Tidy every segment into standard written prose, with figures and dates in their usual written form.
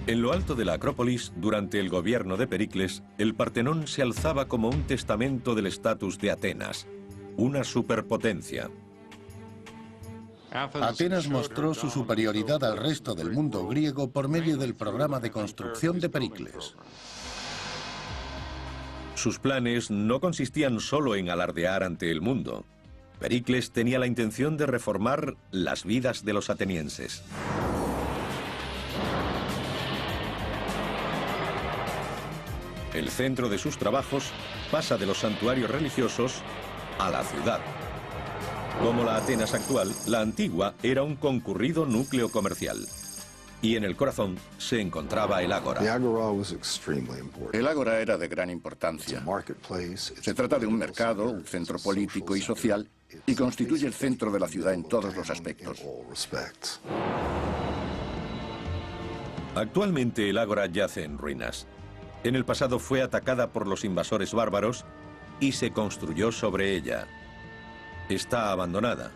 En lo alto de la Acrópolis, durante el gobierno de Pericles, el Partenón se alzaba como un testamento del estatus de Atenas, una superpotencia. Atenas mostró su superioridad al resto del mundo griego por medio del programa de construcción de Pericles. Sus planes no consistían solo en alardear ante el mundo. Pericles tenía la intención de reformar las vidas de los atenienses. El centro de sus trabajos pasa de los santuarios religiosos a la ciudad. Como la Atenas actual, la antigua era un concurrido núcleo comercial. Y en el corazón se encontraba el ágora. El ágora era de gran importancia. Se trata de un mercado, un centro político y social, y constituye el centro de la ciudad en todos los aspectos. Actualmente el ágora yace en ruinas. En el pasado fue atacada por los invasores bárbaros y se construyó sobre ella. Está abandonada.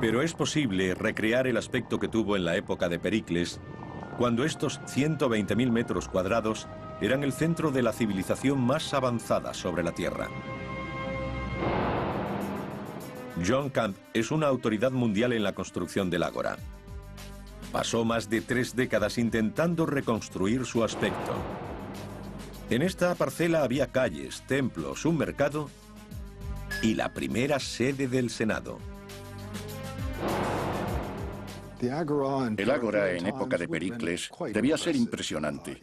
Pero es posible recrear el aspecto que tuvo en la época de Pericles, cuando estos 120.000 metros cuadrados eran el centro de la civilización más avanzada sobre la Tierra. John Camp es una autoridad mundial en la construcción del ágora. Pasó más de 3 décadas intentando reconstruir su aspecto. En esta parcela había calles, templos, un mercado y la primera sede del Senado. El ágora en época de Pericles debía ser impresionante.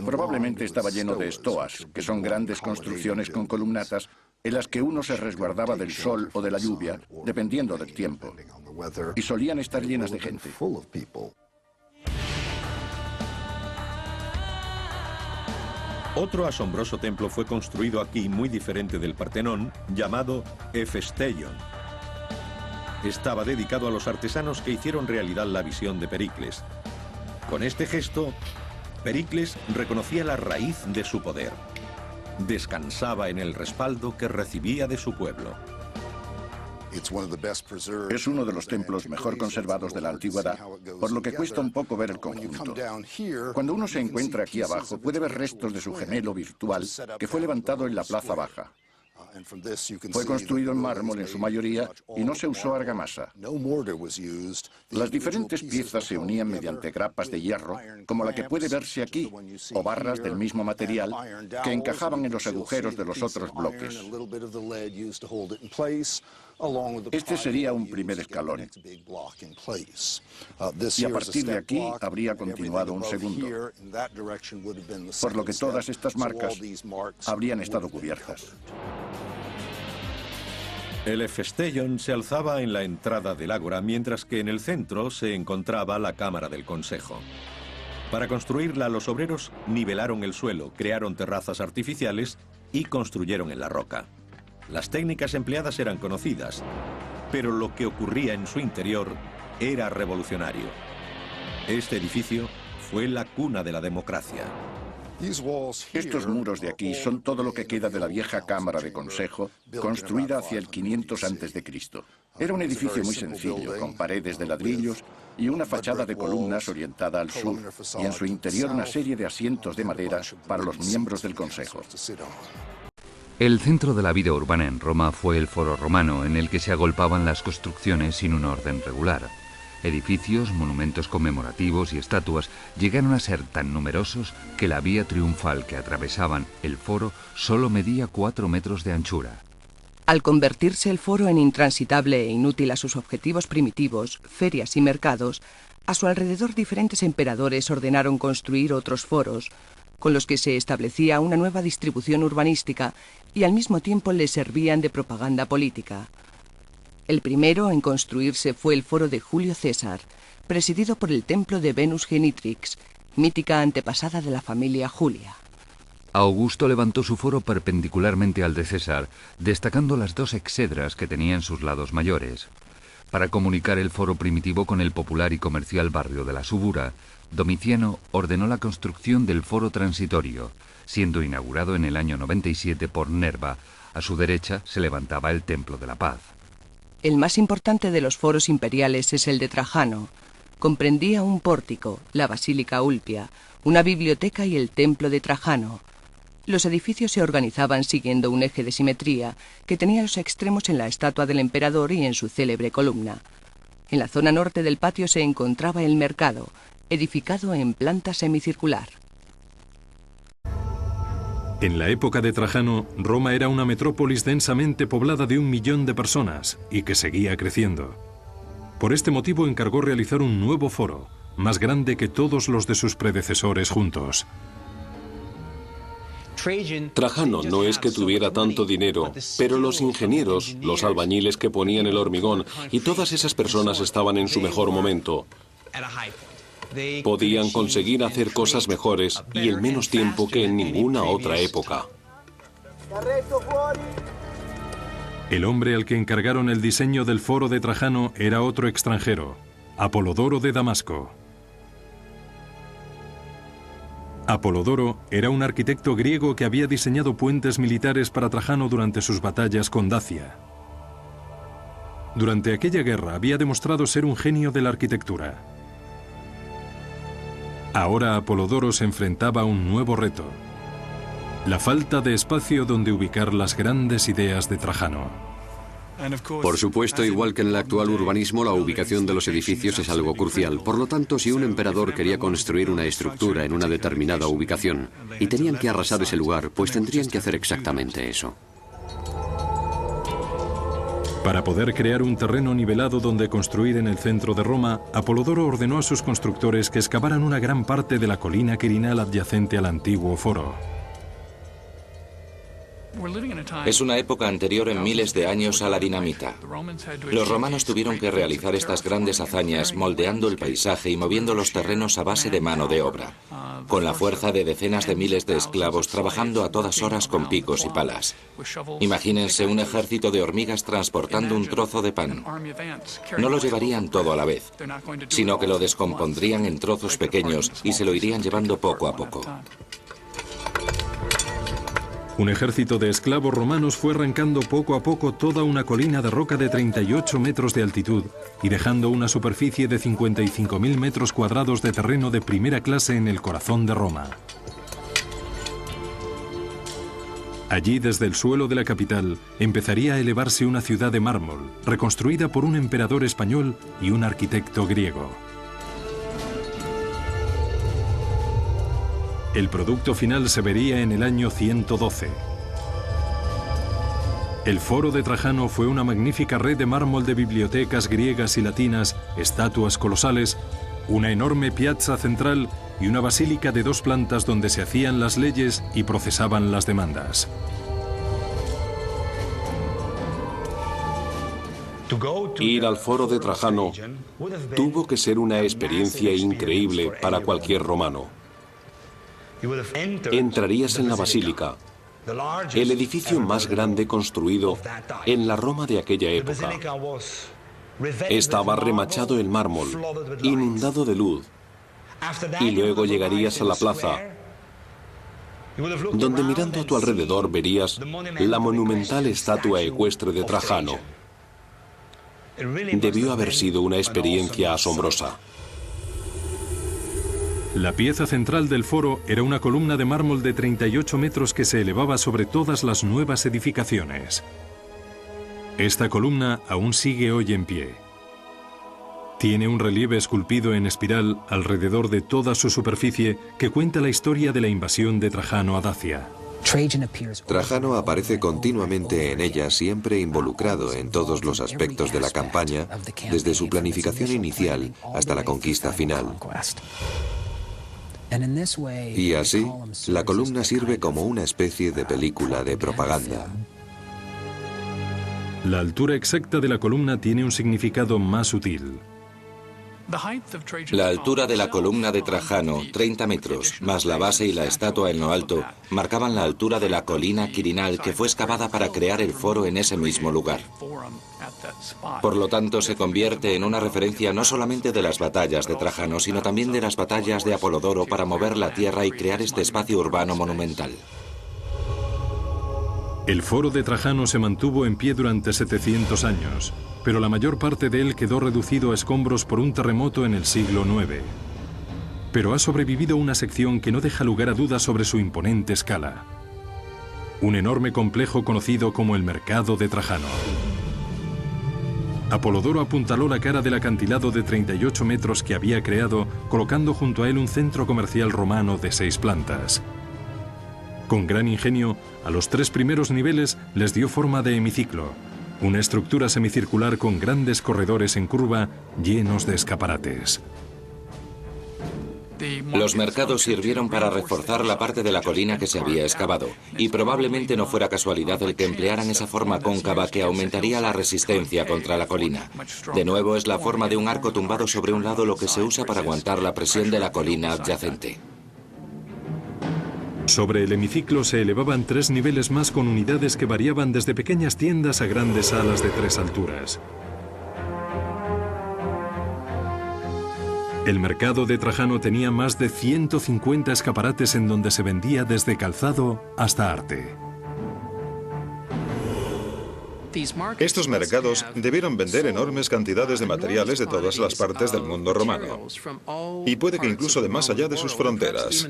Probablemente estaba lleno de estoas, que son grandes construcciones con columnatas en las que uno se resguardaba del sol o de la lluvia, dependiendo del tiempo. Y solían estar llenas de gente. Otro asombroso templo fue construido aquí, muy diferente del Partenón, llamado Hefesteion. Estaba dedicado a los artesanos que hicieron realidad la visión de Pericles. Con este gesto, Pericles reconocía la raíz de su poder. Descansaba en el respaldo que recibía de su pueblo. Es uno de los templos mejor conservados de la antigüedad, por lo que cuesta un poco ver el conjunto. Cuando uno se encuentra aquí abajo, puede ver restos de su gemelo virtual que fue levantado en la Plaza Baja. Fue construido en mármol en su mayoría y no se usó argamasa. Las diferentes piezas se unían mediante grapas de hierro, como la que puede verse aquí, o barras del mismo material que encajaban en los agujeros de los otros bloques. Este sería un primer escalón. Y a partir de aquí habría continuado un segundo, por lo que todas estas marcas habrían estado cubiertas. El Hefesteion se alzaba en la entrada del ágora, mientras que en el centro se encontraba la Cámara del Consejo. Para construirla, los obreros nivelaron el suelo, crearon terrazas artificiales y construyeron en la roca. Las técnicas empleadas eran conocidas, pero lo que ocurría en su interior era revolucionario. Este edificio fue la cuna de la democracia. Estos muros de aquí son todo lo que queda de la vieja Cámara de Consejo, construida hacia el 500 a.C. Era un edificio muy sencillo, con paredes de ladrillos y una fachada de columnas orientada al sur, y en su interior una serie de asientos de madera para los miembros del Consejo. El centro de la vida urbana en Roma fue el Foro Romano, en el que se agolpaban las construcciones sin un orden regular. Edificios, monumentos conmemorativos y estatuas llegaron a ser tan numerosos que la vía triunfal que atravesaban el foro solo medía 4 metros de anchura. Al convertirse el foro en intransitable e inútil a sus objetivos primitivos, ferias y mercados, a su alrededor diferentes emperadores ordenaron construir otros foros, con los que se establecía una nueva distribución urbanística y al mismo tiempo les servían de propaganda política. El primero en construirse fue el foro de Julio César, presidido por el templo de Venus Genitrix, mítica antepasada de la familia Julia. Augusto levantó su foro perpendicularmente al de César, destacando las 2 exedras que tenían sus lados mayores. Para comunicar el foro primitivo con el popular y comercial barrio de la Subura, Domiciano ordenó la construcción del foro transitorio, siendo inaugurado en el año 97 por Nerva. A su derecha se levantaba el Templo de la Paz. El más importante de los foros imperiales es el de Trajano, Comprendía un pórtico, la Basílica Ulpia, una biblioteca y el templo de Trajano. Los edificios se organizaban siguiendo un eje de simetría que tenía los extremos en la estatua del emperador y en su célebre columna. En la zona norte del patio se encontraba el mercado, edificado en planta semicircular. En la época de Trajano, Roma era una metrópolis densamente poblada de 1 millón de personas y que seguía creciendo. Por este motivo encargó realizar un nuevo foro, más grande que todos los de sus predecesores juntos. Trajano no es que tuviera tanto dinero, pero los ingenieros, los albañiles que ponían el hormigón y todas esas personas estaban en su mejor momento. Podían conseguir hacer cosas mejores y en menos tiempo que en ninguna otra época. El hombre al que encargaron el diseño del foro de Trajano era otro extranjero, Apolodoro de Damasco. Apolodoro era un arquitecto griego que había diseñado puentes militares para Trajano durante sus batallas con Dacia. Durante aquella guerra había demostrado ser un genio de la arquitectura. Ahora Apolodoro se enfrentaba a un nuevo reto: la falta de espacio donde ubicar las grandes ideas de Trajano. Por supuesto, igual que en el actual urbanismo, la ubicación de los edificios es algo crucial. Por lo tanto, si un emperador quería construir una estructura en una determinada ubicación y tenían que arrasar ese lugar, pues tendrían que hacer exactamente eso. Para poder crear un terreno nivelado donde construir en el centro de Roma, Apolodoro ordenó a sus constructores que excavaran una gran parte de la colina quirinal adyacente al antiguo foro. Es una época anterior en miles de años a la dinamita. Los romanos tuvieron que realizar estas grandes hazañas moldeando el paisaje y moviendo los terrenos a base de mano de obra, con la fuerza de decenas de miles de esclavos trabajando a todas horas con picos y palas. Imagínense un ejército de hormigas transportando un trozo de pan. No lo llevarían todo a la vez, sino que lo descompondrían en trozos pequeños y se lo irían llevando poco a poco. Un ejército de esclavos romanos fue arrancando poco a poco toda una colina de roca de 38 metros de altitud y dejando una superficie de 55.000 metros cuadrados de terreno de primera clase en el corazón de Roma. Allí, desde el suelo de la capital, empezaría a elevarse una ciudad de mármol, reconstruida por un emperador español y un arquitecto griego. El producto final se vería en el año 112. El foro de Trajano fue una magnífica red de mármol de bibliotecas griegas y latinas, estatuas colosales, una enorme piazza central y una basílica de 2 plantas donde se hacían las leyes y procesaban las demandas. Ir al foro de Trajano tuvo que ser una experiencia increíble para cualquier romano. Entrarías en la basílica, el edificio más grande construido en la Roma de aquella época. Estaba remachado en mármol, inundado de luz, y luego llegarías a la plaza, donde mirando a tu alrededor verías la monumental estatua ecuestre de Trajano. Debió haber sido una experiencia asombrosa. La pieza central del foro era una columna de mármol de 38 metros que se elevaba sobre todas las nuevas edificaciones. Esta columna aún sigue hoy en pie. Tiene un relieve esculpido en espiral alrededor de toda su superficie que cuenta la historia de la invasión de Trajano a Dacia. Trajano aparece continuamente en ella, siempre involucrado en todos los aspectos de la campaña, desde su planificación inicial hasta la conquista final. Y así, la columna sirve como una especie de película de propaganda. La altura exacta de la columna tiene un significado más sutil. La altura de la columna de Trajano, 30 metros, más la base y la estatua en lo alto, marcaban la altura de la colina quirinal que fue excavada para crear el foro en ese mismo lugar. Por lo tanto, se convierte en una referencia no solamente de las batallas de Trajano, sino también de las batallas de Apolodoro para mover la tierra y crear este espacio urbano monumental. El foro de Trajano se mantuvo en pie durante 700 años. pero la mayor parte de él quedó reducido a escombros por un terremoto en el siglo IX. Pero ha sobrevivido una sección que no deja lugar a dudas sobre su imponente escala. Un enorme complejo conocido como el Mercado de Trajano. Apolodoro apuntaló la cara del acantilado de 38 metros que había creado, colocando junto a él un centro comercial romano de 6 plantas. Con gran ingenio, a los 3 primeros niveles les dio forma de hemiciclo, una estructura semicircular con grandes corredores en curva llenos de escaparates. Los mercados sirvieron para reforzar la parte de la colina que se había excavado, y probablemente no fuera casualidad el que emplearan esa forma cóncava que aumentaría la resistencia contra la colina. De nuevo, es la forma de un arco tumbado sobre un lado lo que se usa para aguantar la presión de la colina adyacente. Sobre el hemiciclo se elevaban 3 niveles más con unidades que variaban desde pequeñas tiendas a grandes salas de 3 alturas. El mercado de Trajano tenía más de 150 escaparates en donde se vendía desde calzado hasta arte. Estos mercados debieron vender enormes cantidades de materiales de todas las partes del mundo romano, y puede que incluso de más allá de sus fronteras.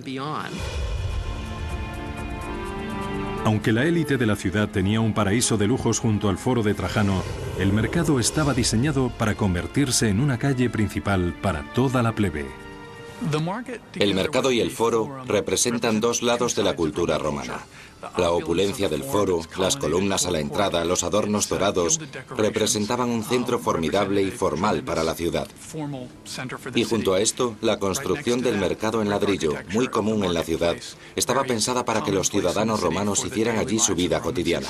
Aunque la élite de la ciudad tenía un paraíso de lujos junto al foro de Trajano, el mercado estaba diseñado para convertirse en una calle principal para toda la plebe. El mercado y el foro representan 2 lados de la cultura romana. La opulencia del foro, las columnas a la entrada, los adornos dorados, representaban un centro formidable y formal para la ciudad. Y junto a esto, la construcción del mercado en ladrillo, muy común en la ciudad, estaba pensada para que los ciudadanos romanos hicieran allí su vida cotidiana.